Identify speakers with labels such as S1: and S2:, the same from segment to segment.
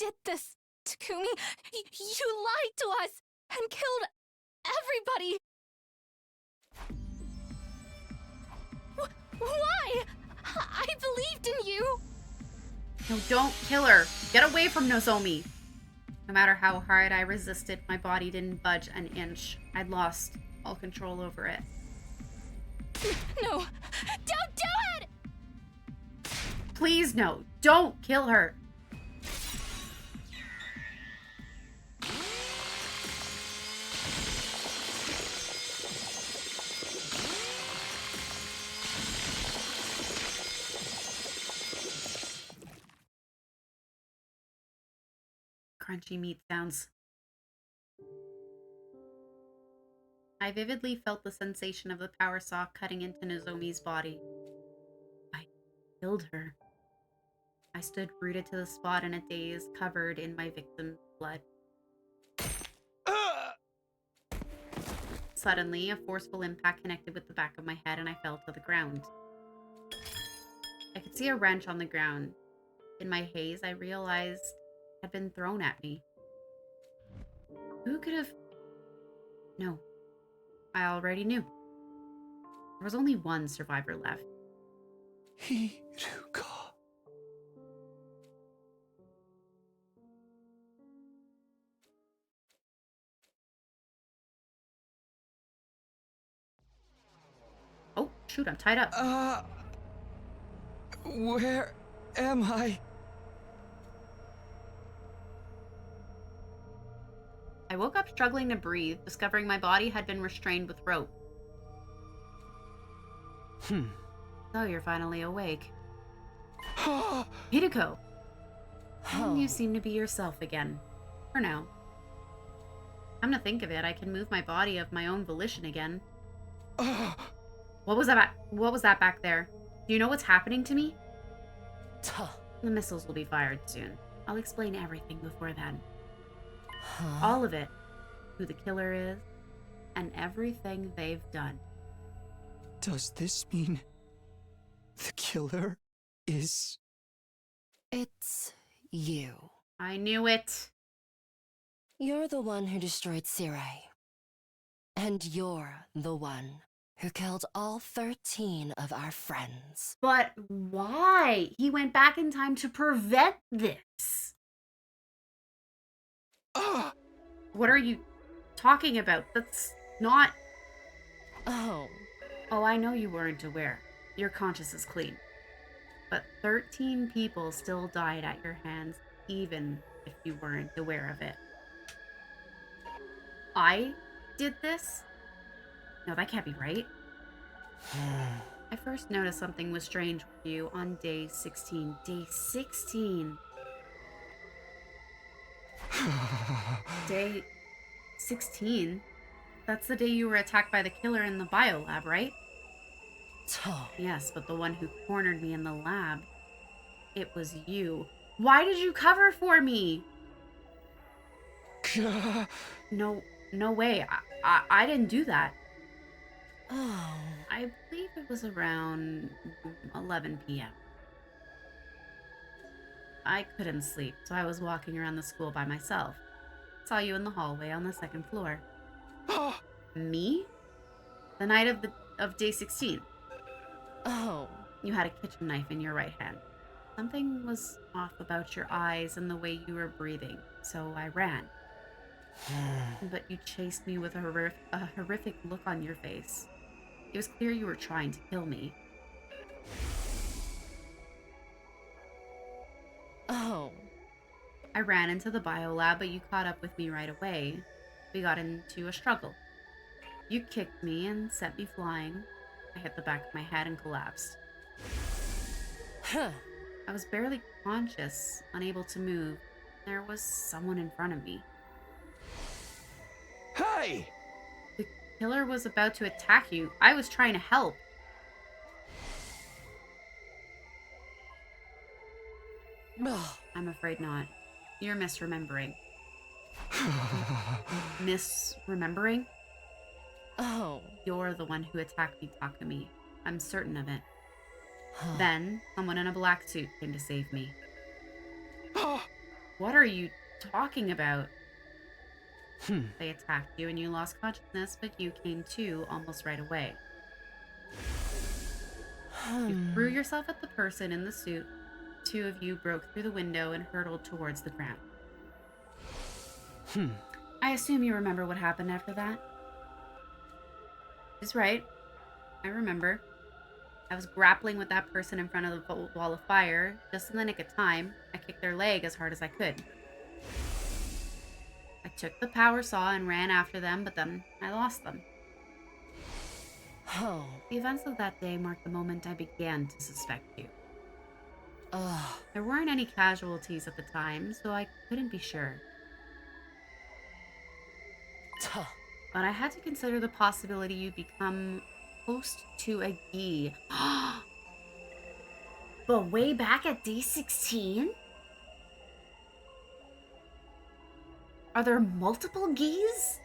S1: did this, Takumi. You lied to us and killed everybody. Why? I believed in you.
S2: No, don't kill her. Get away from Nozomi. No matter how hard I resisted, my body didn't budge an inch. I'd lost all control over it.
S1: No, don't do it!
S2: Please, no. Don't kill her. Crunchy meat sounds. I vividly felt the sensation of the power saw cutting into Nozomi's body. I killed her. I stood rooted to the spot in a daze, covered in my victim's blood. Suddenly, a forceful impact connected with the back of my head and I fell to the ground. I could see a wrench on the ground. In my haze, I realized it had been thrown at me. Who could have... No. I already knew. There was only one survivor left.
S3: Hiruka.
S2: Oh, shoot, I'm tied up.
S3: Where am I?
S2: I woke up struggling to breathe, discovering my body had been restrained with rope. So you're finally awake. Hideko! You seem to be yourself again. For now. Come to think of it, I can move my body of my own volition again. What was that back there? Do you know what's happening to me? The missiles will be fired soon. I'll explain everything before then. All of it. Who the killer is, and everything they've done.
S3: Does this mean the killer is...
S4: It's you.
S2: I knew it.
S4: You're the one who destroyed Sirei. And you're the one who killed all 13 of our friends.
S2: But why? He went back in time to prevent this. What are you talking about? That's not...
S4: Oh,
S2: I know you weren't aware. Your conscience is clean. But 13 people still died at your hands, even if you weren't aware of it. I did this? No, that can't be right. I first noticed something was strange with you on day 16. Day 16. Day 16? That's the day you were attacked by the killer in the biolab, right? Yes, but the one who cornered me in the lab, it was you. Why did you cover for me? No way. I didn't do that.
S4: Oh.
S2: I believe it was around 11 p.m. I couldn't sleep, so I was walking around the school by myself. Saw you in the hallway on the second floor. Me? The night of day 16.
S4: Oh.
S2: You had a kitchen knife in your right hand. Something was off about your eyes and the way you were breathing, so I ran. But you chased me with a horrific look on your face. It was clear you were trying to kill me.
S4: Oh.
S2: I ran into the biolab, but you caught up with me right away. We got into a struggle. You kicked me and sent me flying. I hit the back of my head and collapsed. I was barely conscious, unable to move. There was someone in front of me.
S3: Hey!
S2: The killer was about to attack you. I was trying to help. I'm afraid not. You're misremembering. Misremembering?
S4: Oh.
S2: You're the one who attacked me, Takumi. I'm certain of it. Then, someone in a black suit came to save me. What are you talking about? They attacked you and you lost consciousness, but you came to almost right away. You threw yourself at the person in the suit. Two of you broke through the window and hurtled towards the ground. I assume you remember what happened after that? He's right. I remember. I was grappling with that person in front of the wall of fire. Just in the nick of time, I kicked their leg as hard as I could. I took the power saw and ran after them, but then I lost them.
S4: Oh.
S2: The events of that day marked the moment I began to suspect you.
S4: Ugh.
S2: There weren't any casualties at the time, so I couldn't be sure.
S4: Tuh.
S2: But I had to consider the possibility you'd become host to a Gi. But way back at day 16? Are there multiple Gis?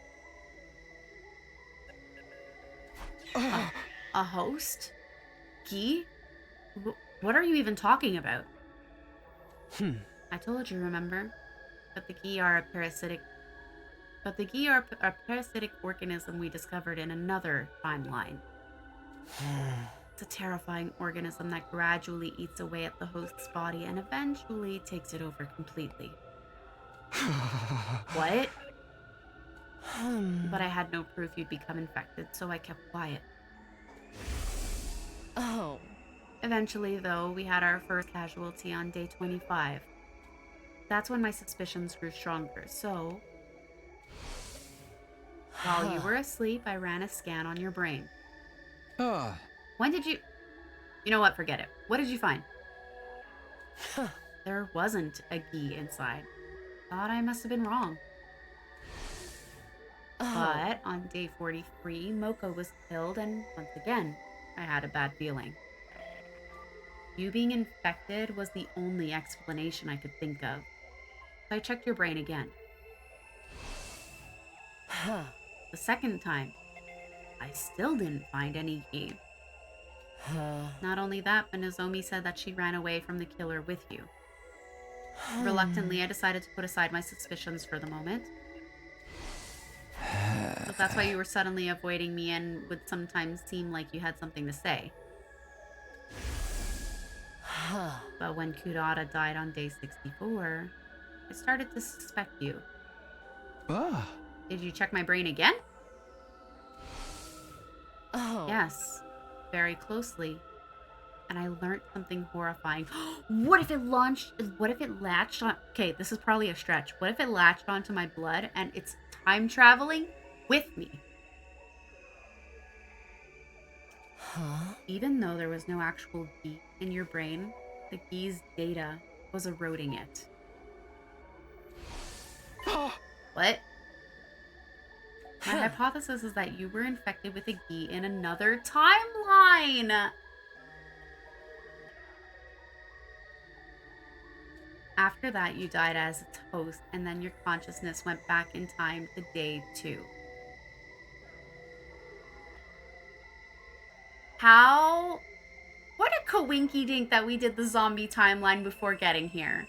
S2: A host? Gi? What are you even talking about? I told you, remember? But the Gi are a parasitic organism we discovered in another timeline. It's a terrifying organism that gradually eats away at the host's body and eventually takes it over completely. What? But I had no proof you'd become infected, so I kept quiet.
S4: Oh.
S2: Eventually, though, we had our first casualty on day 25. That's when my suspicions grew stronger, so... While you were asleep, I ran a scan on your brain. When did you... You know what, forget it. What did you find? There wasn't a Gi inside. Thought I must have been wrong. But on day 43, Moko was killed, and once again, I had a bad feeling. You being infected was the only explanation I could think of. So I checked your brain again. The second time, I still didn't find any Gi. Not only that, but Nozomi said that she ran away from the killer with you. Reluctantly, I decided to put aside my suspicions for the moment. But that's why you were suddenly avoiding me and would sometimes seem like you had something to say. But when Kurata died on day 64, I started to suspect you. Did you check my brain again?
S4: Oh.
S2: Yes, very closely. And I learned something horrifying. What if it latched on... Okay, this is probably a stretch. What if it latched onto my blood and it's time traveling with me? Even though there was no actual Gi in your brain, the Gi's data was eroding it. What? My hypothesis is that you were infected with a Gi in another timeline. After that, you died as its host, and then your consciousness went back in time to day 2. How? What a coinky dink that we did the zombie timeline before getting here.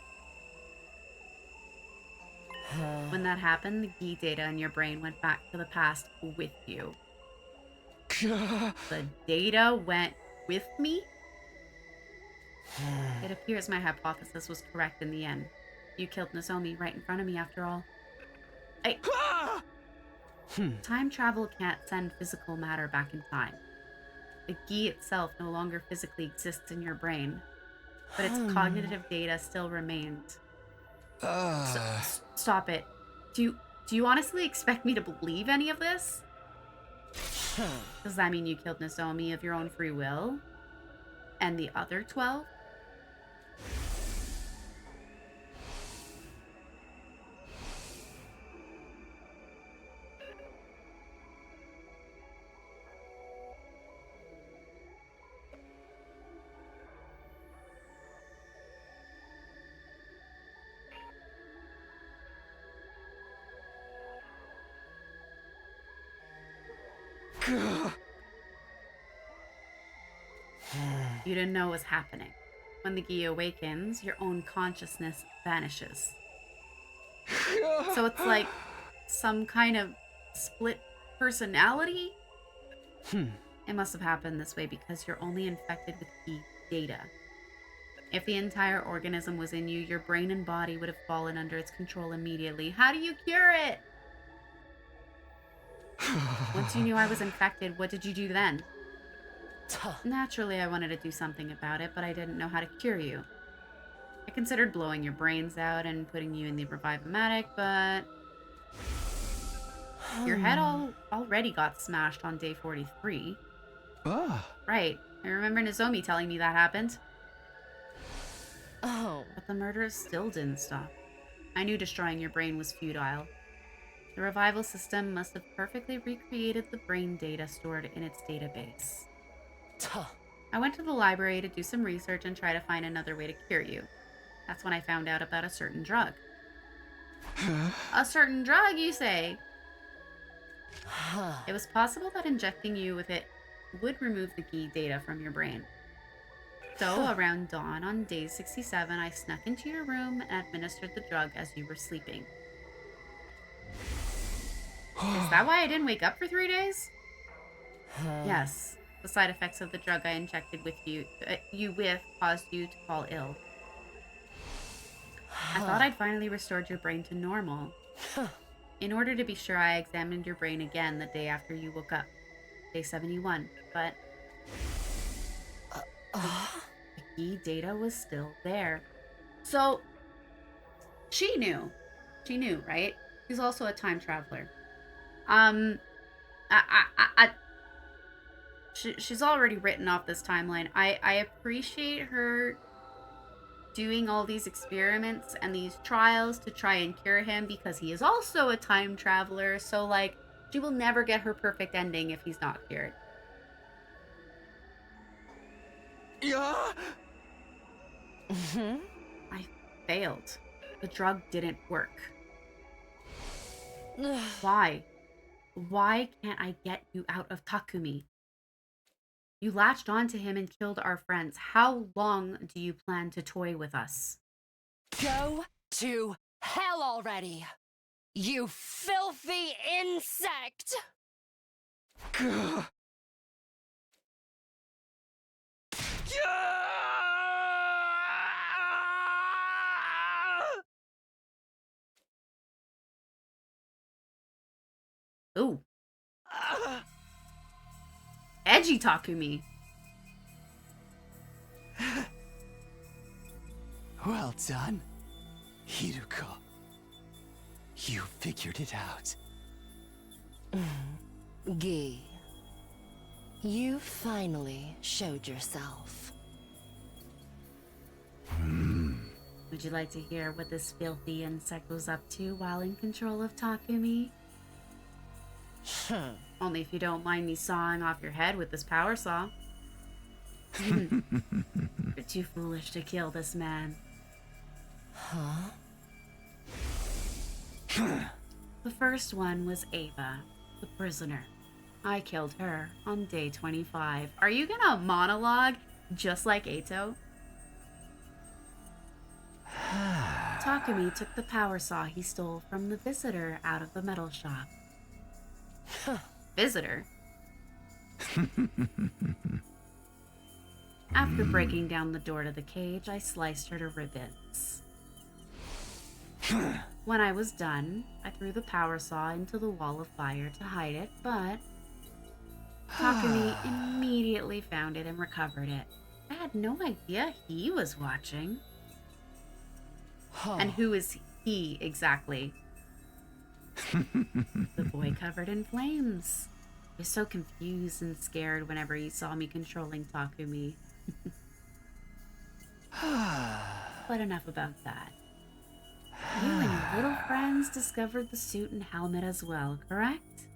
S2: When that happened, the Gi data in your brain went back to the past with you. The data went with me? It appears my hypothesis was correct in the end. You killed Nozomi right in front of me after all. Time travel can't send physical matter back in time. The Gi itself no longer physically exists in your brain, but its cognitive data still remains. Stop it. Do you honestly expect me to believe any of this? Does that mean you killed Nozomi of your own free will? And the other 12? You didn't know what was happening. When the Gi awakens, your own consciousness vanishes. So it's like some kind of split personality? It must have happened this way because you're only infected with key data. If the entire organism was in you, your brain and body would have fallen under its control immediately. How do you cure it? Once you knew I was infected, what did you do then? Naturally, I wanted to do something about it, but I didn't know how to cure you. I considered blowing your brains out and putting you in the revive-o-matic, but your head already got smashed on day 43.
S3: Ah.
S2: Right. I remember Nozomi telling me that happened.
S4: Oh.
S2: But the murders still didn't stop. I knew destroying your brain was futile. The revival system must have perfectly recreated the brain data stored in its database. I went to the library to do some research and try to find another way to cure you. That's when I found out about a certain drug. A certain drug, you say? It was possible that injecting you with it would remove the key data from your brain. So, around dawn on day 67, I snuck into your room and administered the drug as you were sleeping. Is that why I didn't wake up for 3 days? Yes. The side effects of the drug I injected with you with caused you to fall ill. I thought I'd finally restored your brain to normal. In order to be sure, I examined your brain again the day after you woke up, day 71, but the key data was still there. So, she knew. She knew, right? She's also a time traveler. She's already written off this timeline. I appreciate her doing all these experiments and these trials to try and cure him because he is also a time traveler. So, like, she will never get her perfect ending if he's not cured.
S3: Yeah.
S2: I failed. The drug didn't work. Why? Why can't I get you out of Takumi? You latched onto him and killed our friends. How long do you plan to toy with us?
S4: Go to hell already! You filthy insect!
S3: Gah.
S2: Ooh. Edgy Takumi.
S3: Well done, Hiruko. You figured it out.
S4: Gi, you finally showed yourself.
S2: Would you like to hear what this filthy insect was up to while in control of Takumi? Only if you don't mind me sawing off your head with this power saw. You're too foolish to kill this man.
S4: Huh?
S2: The first one was Ava, the prisoner. I killed her on day 25. Are you gonna monologue just like Eito? Takumi took the power saw he stole from the visitor out of the metal shop. Visitor? After breaking down the door to the cage, I sliced her to ribbons. When I was done, I threw the power saw into the wall of fire to hide it, but Takumi immediately found it and recovered it. I had no idea he was watching. And who is he exactly? The boy covered in flames. He was so confused and scared whenever he saw me controlling Takumi. But enough about that. You and your little friends discovered the suit and helmet as well, correct?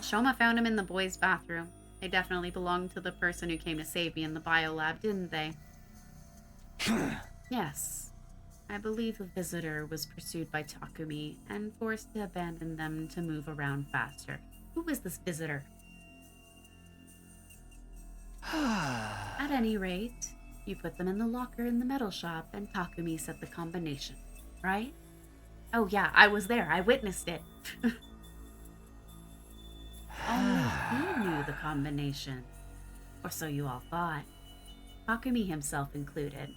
S2: Shoma found him in the boys' bathroom. They definitely belonged to the person who came to save me in the biolab, didn't they? Yes. I believe the visitor was pursued by Takumi and forced to abandon them to move around faster. Who is this visitor? At any rate, you put them in the locker in the metal shop and Takumi set the combination. right? Oh yeah, I was there. I witnessed it. Only he knew the combination. Or so you all thought. Takumi himself included.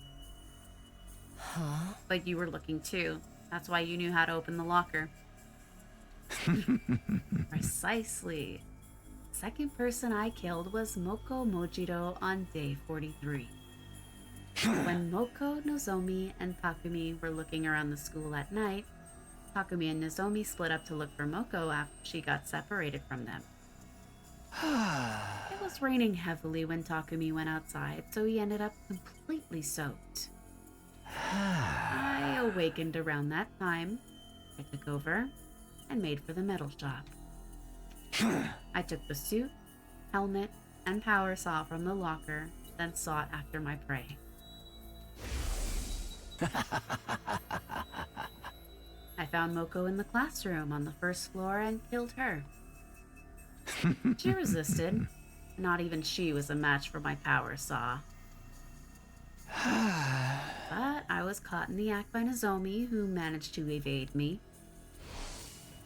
S4: Huh?
S2: But you were looking too. That's why you knew how to open the locker. Precisely. Second person I killed was Moko Mojiro on day 43. When Moko, Nozomi, and Takumi were looking around the school at night, Takumi and Nozomi split up to look for Moko after she got separated from them. It was raining heavily when Takumi went outside, so he ended up completely soaked. I awakened around that time. I took over and made for the metal shop. I took the suit, helmet, and power saw from the locker, then sought after my prey. I found Moko in the classroom on the first floor and killed her. She resisted. Not even she was a match for my power saw. But I was caught in the act by Nozomi, who managed to evade me.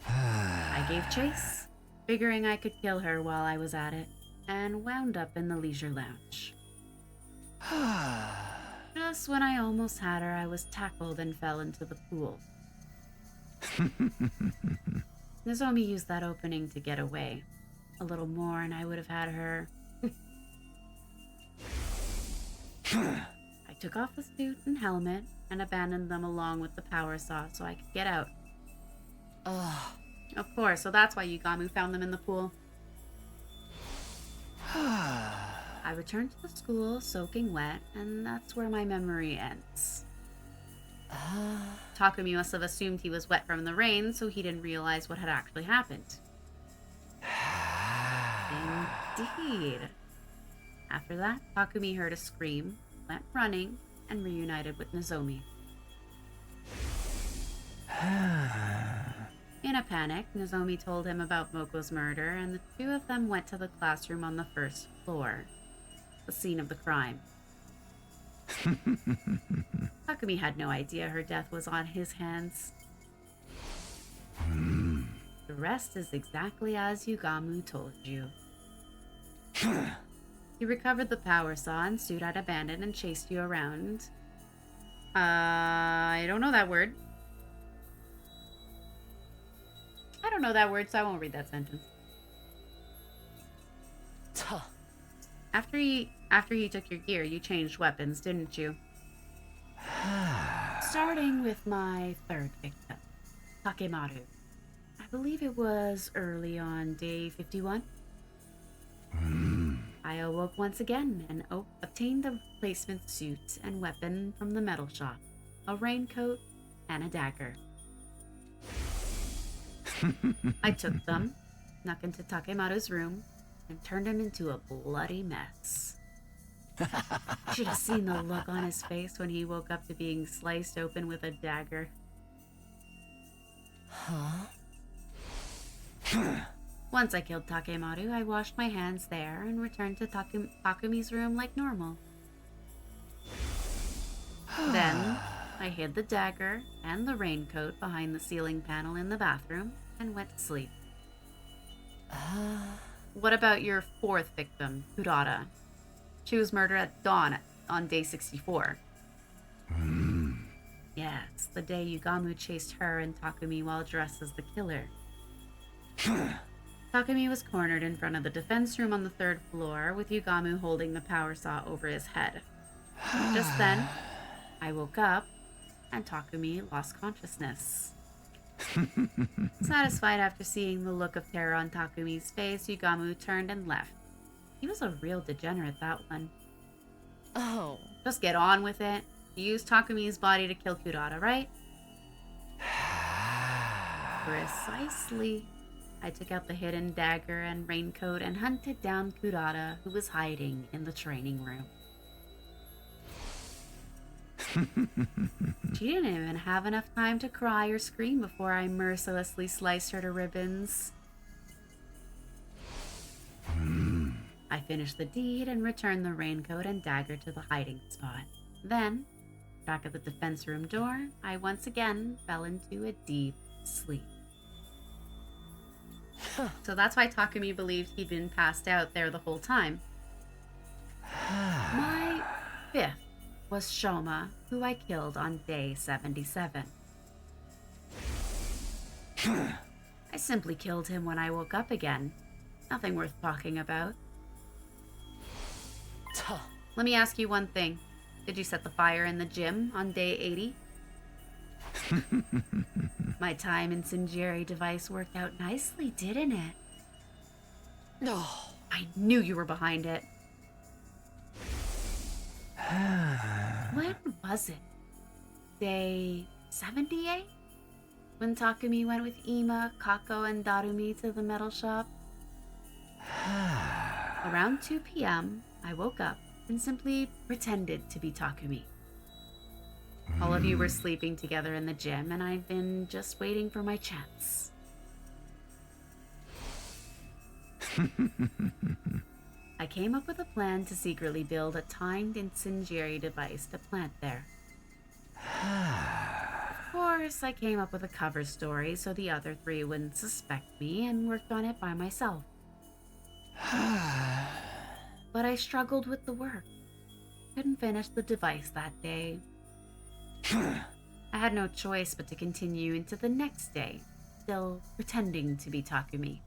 S2: I gave chase, figuring I could kill her while I was at it, and wound up in the leisure lounge. Just when I almost had her, I was tackled and fell into the pool. Nozomi used that opening to get away. A little more and I would have had her. I took off the suit and helmet and abandoned them along with the power saw so I could get out.
S4: Ugh.
S2: Of course, so that's why Yugamu found them in the pool. I returned to the school soaking wet, and that's where my memory ends. Takumi must have assumed he was wet from the rain, so he didn't realize what had actually happened. Indeed. After that, Takumi heard a scream, went running, and reunited with Nozomi. In a panic, Nozomi told him about Moko's murder, and the two of them went to the classroom on the first floor, the scene of the crime. Takumi had no idea her death was on his hands. The rest is exactly as Yugamu told you. He recovered the power saw and suit I'd abandoned and chased you around. I don't know that word. I don't know that word, so I won't read that sentence.
S4: Tuh.
S2: After he took your gear, you changed weapons, didn't you? Starting with my third victim, Takemaru. I believe it was early on day 51. I awoke once again and obtained a replacement suit and weapon from the metal shop, a raincoat, and a dagger. I took them, snuck into Takemaru's room, and turned him into a bloody mess. You should have seen the look on his face when he woke up to being sliced open with a dagger.
S4: Huh?
S2: Once I killed Takemaru, I washed my hands there and returned to Takumi's room like normal. Then, I hid the dagger and the raincoat behind the ceiling panel in the bathroom and went to sleep. What about your fourth victim, Kurata? She was murdered at dawn on day 64. Yes, the day Yugamu chased her and Takumi while dressed as the killer. Takumi was cornered in front of the defense room on the third floor, with Yugamu holding the power saw over his head. Just then, I woke up, and Takumi lost consciousness. Satisfied after seeing the look of terror on Takumi's face, Yugamu turned and left. He was a real degenerate, that one.
S4: Oh.
S2: Just get on with it. You used Takumi's body to kill Kurata, right? Precisely. I took out the hidden dagger and raincoat and hunted down Kurata, who was hiding in the training room. She didn't even have enough time to cry or scream before I mercilessly sliced her to ribbons. I finished the deed and returned the raincoat and dagger to the hiding spot. Then, Back at the defense room door, I once again fell into a deep sleep. So that's why Takumi believed he'd been passed out there the whole time. My fifth was Shoma, who I killed on day 77. I simply killed him when I woke up again. Nothing worth talking about. Let me ask you one thing. Did you set the fire in the gym on day 80? My time incendiary device worked out nicely, didn't it?
S4: No.
S2: I knew you were behind it. When was it? Day 78? When Takumi went with Ima, Kako, and Darumi to the metal shop? Around 2 p.m., I woke up and simply pretended to be Takumi. All of you were sleeping together in the gym, and I've been just waiting for my chance. I came up with a plan to secretly build a timed incendiary device to plant there. Of course, I came up with a cover story so the other three wouldn't suspect me and worked on it by myself. But I struggled with the work. Couldn't finish the device that day. I had no choice but to continue into the next day, still pretending to be Takumi.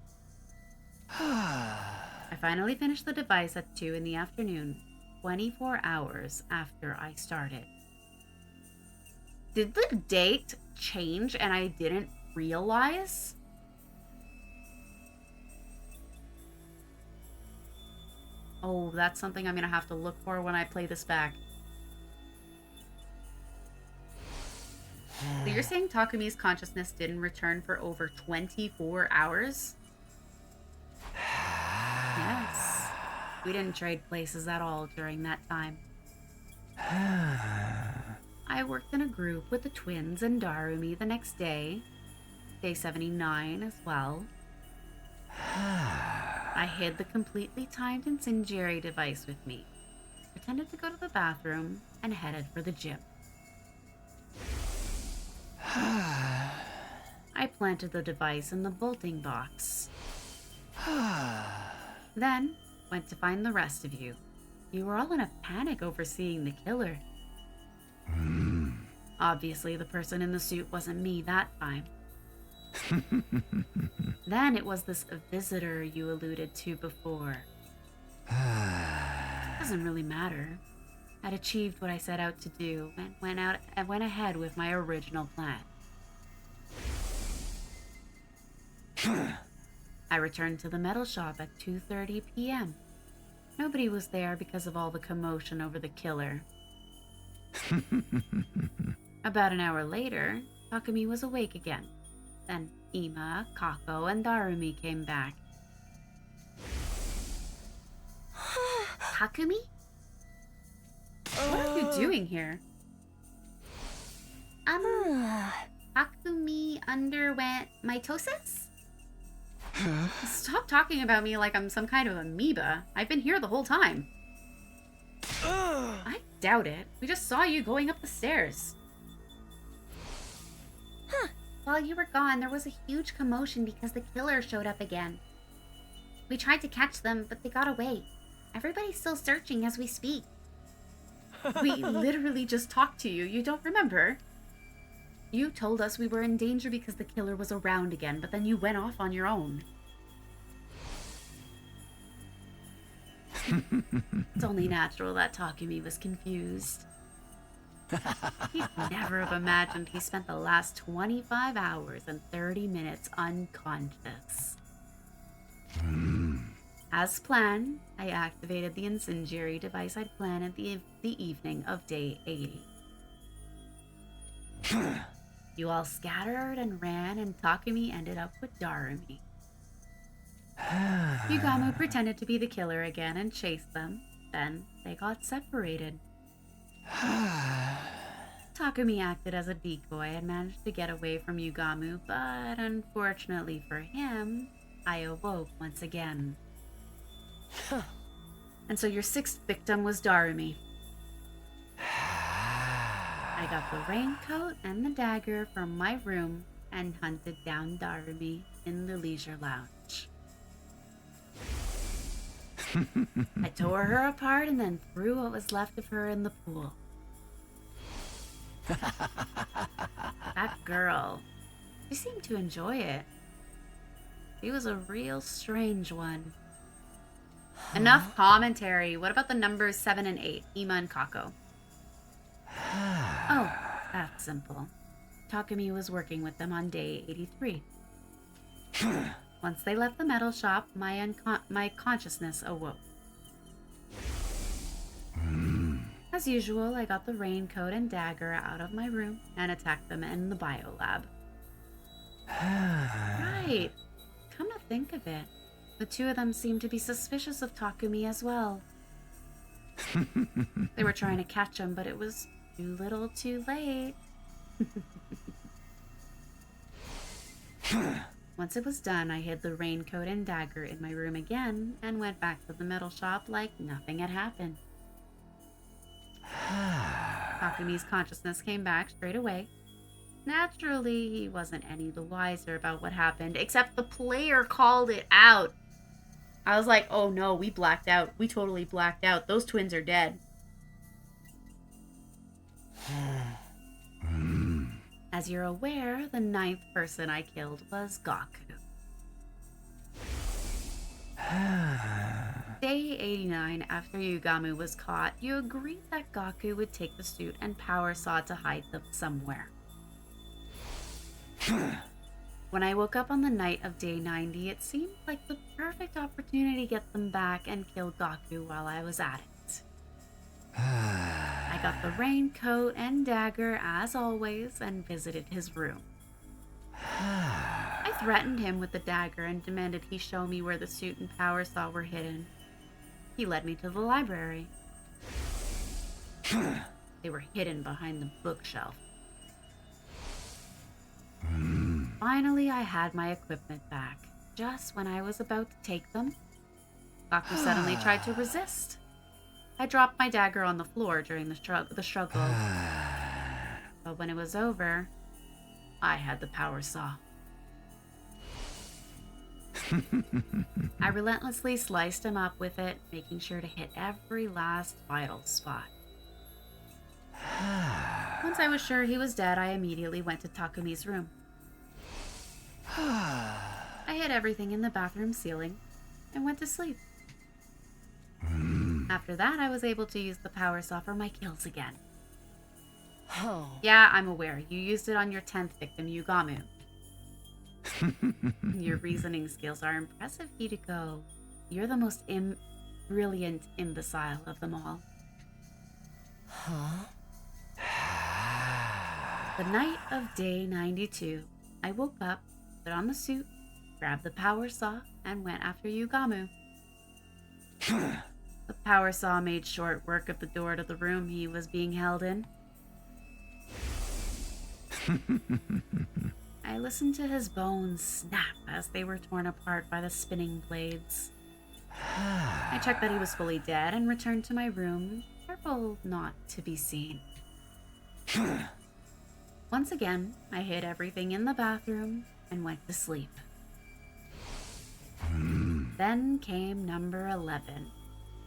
S2: I finally finished the device at 2 in the afternoon, 24 hours after I started. Did the date change and I didn't realize? Oh, that's something I'm gonna have to look for when I play this back. So you're saying Takumi's consciousness didn't return for over 24 hours? Yes. We didn't trade places at all during that time. I worked in a group with the twins and Darumi the next day. Day 79 as well. I hid the completely timed incendiary device with me, pretended to go to the bathroom, and headed for the gym. I planted the device in the bolting box. Then, went to find the rest of you. You were all in a panic over seeing the killer. Obviously, the person in the suit wasn't me that time. Then it was this visitor you alluded to before. Doesn't really matter. I'd achieved what I set out to do and went ahead with my original plan. I returned to the metal shop at 2:30 p.m. Nobody was there because of all the commotion over the killer. About an hour later, Takumi was awake again. Then Ima, Kako, and Darumi came back. Takumi? What are you doing here? Takumi underwent mitosis? Stop talking about me like I'm some kind of amoeba. I've been here the whole time. I doubt it. We just saw you going up the stairs. While you were gone, there was a huge commotion because the killer showed up again. We tried to catch them, but they got away. Everybody's still searching as we speak. We literally just talked to you. You don't remember? You told us we were in danger because the killer was around again, but then you went off on your own. It's only natural that Takumi was confused. He'd never have imagined he spent the last 25 hours and 30 minutes unconscious. As planned, I activated the incendiary device I'd planned the evening of day 80. You all scattered and ran, and Takumi ended up with Darumi. Yugamu pretended to be the killer again and chased them. Then they got separated. Takumi acted as a decoy and managed to get away from Yugamu, but unfortunately for him, I awoke once again. And so your sixth victim was Darumi. I got the raincoat and the dagger from my room and hunted down Darby in the leisure lounge. I tore her apart and then threw what was left of her in the pool. That girl, she seemed to enjoy it. She was a real strange one. Enough commentary. What about the numbers 7 and 8, Ima and Kako? Oh, that's simple. Takumi was working with them on day 83. Once they left the metal shop, my consciousness awoke. As usual, I got the raincoat and dagger out of my room and attacked them in the biolab. Right. Come to think of it, the two of them seemed to be suspicious of Takumi as well. They were trying to catch him, but it was too little too late. Once it was done, I hid the raincoat and dagger in my room again and went back to the metal shop like nothing had happened. Takumi's consciousness came back straight away. Naturally, he wasn't any the wiser about what happened, except the player called it out. I was like, oh no, we blacked out. We totally blacked out. Those twins are dead. As you're aware, the 9th person I killed was Gaku. Day 89, after Yugamu was caught, you agreed that Gaku would take the suit and power saw to hide them somewhere. When I woke up on the night of day 90, it seemed like the perfect opportunity to get them back and kill Gaku while I was at it. I got the raincoat and dagger as always and visited his room. I threatened him with the dagger and demanded he show me where the suit and power saw were hidden. He led me to the library. They were hidden behind the bookshelf. Finally, I had my equipment back. Just when I was about to take them, Gaku suddenly tried to resist. I dropped my dagger on the floor during the struggle. But when it was over, I had the power saw. I relentlessly sliced him up with it, making sure to hit every last vital spot. Once I was sure he was dead, I immediately went to Takumi's room. I hid everything in the bathroom ceiling and went to sleep. After that, I was able to use the power saw for my kills again.
S4: Oh.
S2: Yeah, I'm aware. You used it on your 10th victim, Yugamu. Your reasoning skills are impressive, Hideko. You're the most brilliant imbecile of them all.
S4: Huh?
S2: The night of day 92, I woke up, put on the suit, grabbed the power saw, and went after Yugamu. The power saw made short work of the door to the room he was being held in. I listened to his bones snap as they were torn apart by the spinning blades. I checked that he was fully dead and returned to my room, careful not to be seen. Once again, I hid everything in the bathroom and went to sleep. Then came number 11,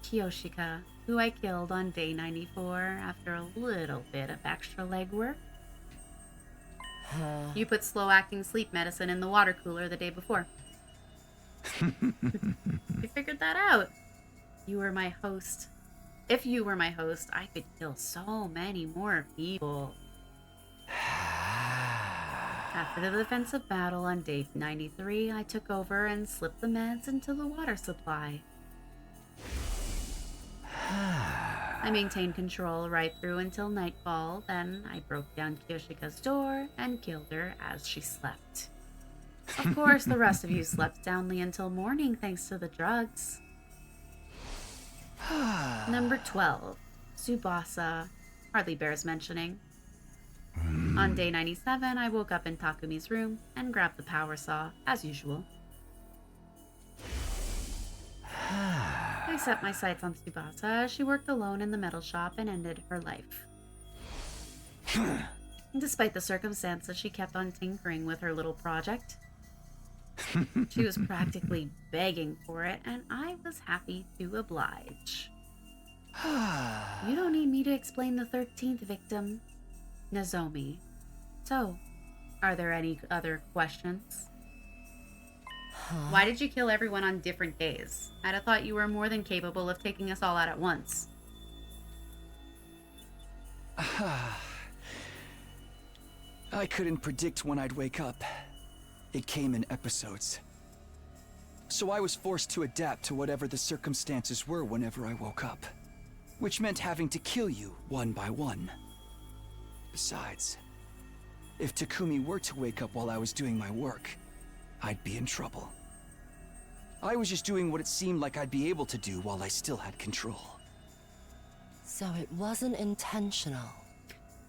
S2: Kiyoshika, who I killed on day 94 after a little bit of extra legwork. You put slow-acting sleep medicine in the water cooler the day before. I figured that out. You were my host. If you were my host, I could kill so many more people. After the defensive battle on day 93, I took over and slipped the meds into the water supply. I maintained control right through until nightfall, then I broke down Kiyoshika's door and killed her as she slept. Of course, the rest of you slept soundly until morning thanks to the drugs. Number 12, Tsubasa, hardly bears mentioning. On day 97, I woke up in Takumi's room and grabbed the power saw, as usual. I set my sights on Tsubasa as she worked alone in the metal shop and ended her life. Despite the circumstances, she kept on tinkering with her little project. She was practically begging for it, and I was happy to oblige. You don't need me to explain the 13th victim, Nozomi. So, are there any other questions? Why did you kill everyone on different days? I'd have thought you were more than capable of taking us all out at once.
S3: I couldn't predict when I'd wake up. It came in episodes. So I was forced to adapt to whatever the circumstances were whenever I woke up. Which meant having to kill you one by one. Besides, if Takumi were to wake up while I was doing my work, I'd be in trouble. I was just doing what it seemed like I'd be able to do while I still had control.
S4: So it wasn't intentional.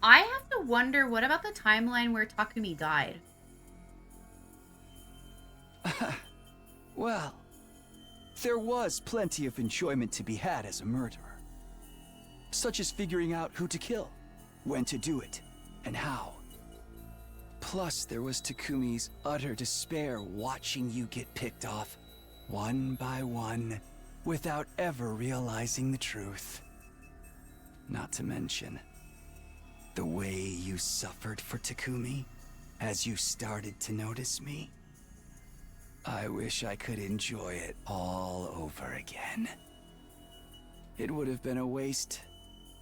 S2: I have to wonder, what about the timeline where Takumi died?
S3: Well, there was plenty of enjoyment to be had as a murderer. Such as figuring out who to kill, when to do it, and how. Plus, there was Takumi's utter despair watching you get picked off, one by one, without ever realizing the truth. Not to mention, the way you suffered for Takumi, as you started to notice me. I wish I could enjoy it all over again. It would have been a waste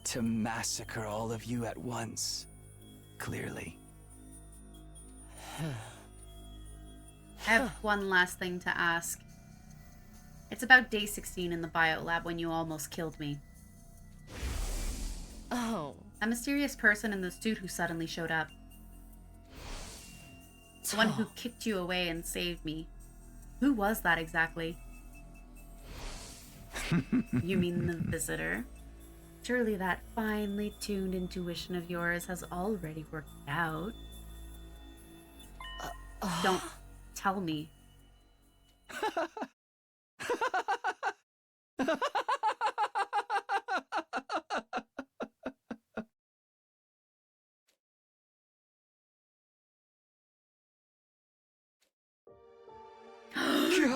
S3: to massacre all of you at once, clearly.
S2: I have one last thing to ask. It's about day 16 in the biolab when you almost killed me.
S4: Oh.
S2: A mysterious person in the suit who suddenly showed up. The one who kicked you away and saved me. Who was that exactly? You mean the visitor? Surely that finely tuned intuition of yours has already worked out. Don't tell me.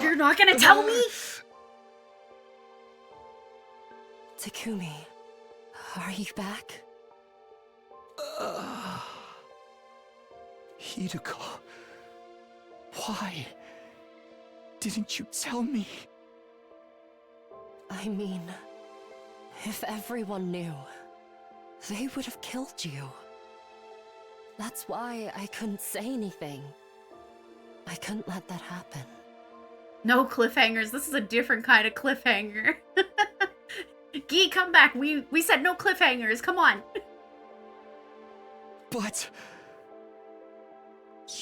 S2: You're not gonna tell me?
S4: Takumi, are you back?
S3: Hiruko, why didn't you tell me?
S4: I mean, if everyone knew, they would have killed you. That's why I couldn't say anything. I couldn't let that happen.
S2: No cliffhangers. This is a different kind of cliffhanger. Gee, come back. We said no cliffhangers. Come on.
S3: But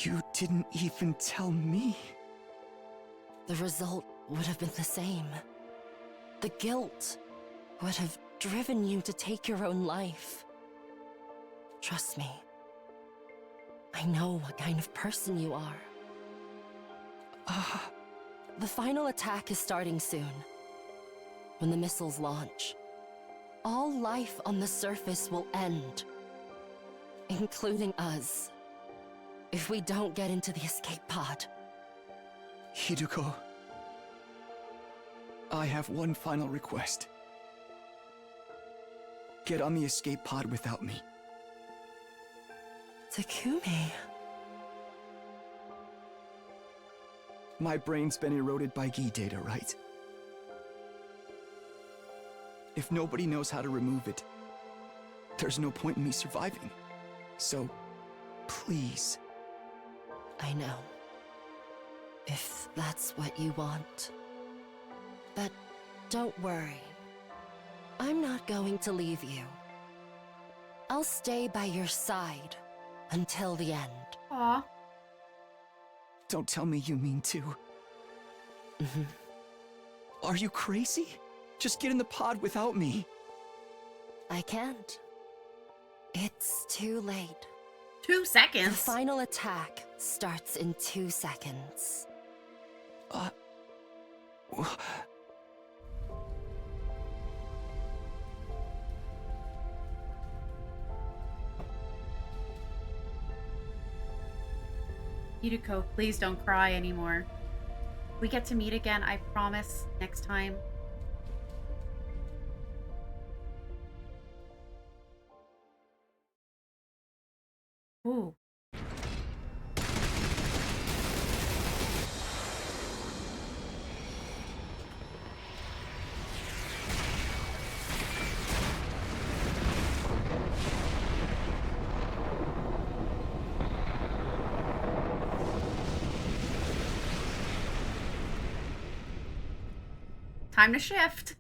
S3: you didn't even tell me.
S4: The result would have been the same. The guilt would have driven you to take your own life. Trust me. I know what kind of person you are. The final attack is starting soon. When the missiles launch, all life on the surface will end. Including us. If we don't get into the escape pod.
S3: Hiruko, I have one final request. Get on the escape pod without me.
S4: Takumi.
S3: My brain's been eroded by Gi data, right? If nobody knows how to remove it, there's no point in me surviving. So, please.
S4: I know. If that's what you want. But don't worry. I'm not going to leave you. I'll stay by your side until the end.
S2: Aw.
S3: Don't tell me you mean to. Are you crazy? Just get in the pod without me.
S4: I can't. It's too late.
S2: 2
S4: The
S2: seconds?
S4: final attack starts in 2 seconds.
S2: Yuriko, please don't cry anymore. We get to meet again, I promise, next time. Ooh. Time to shift.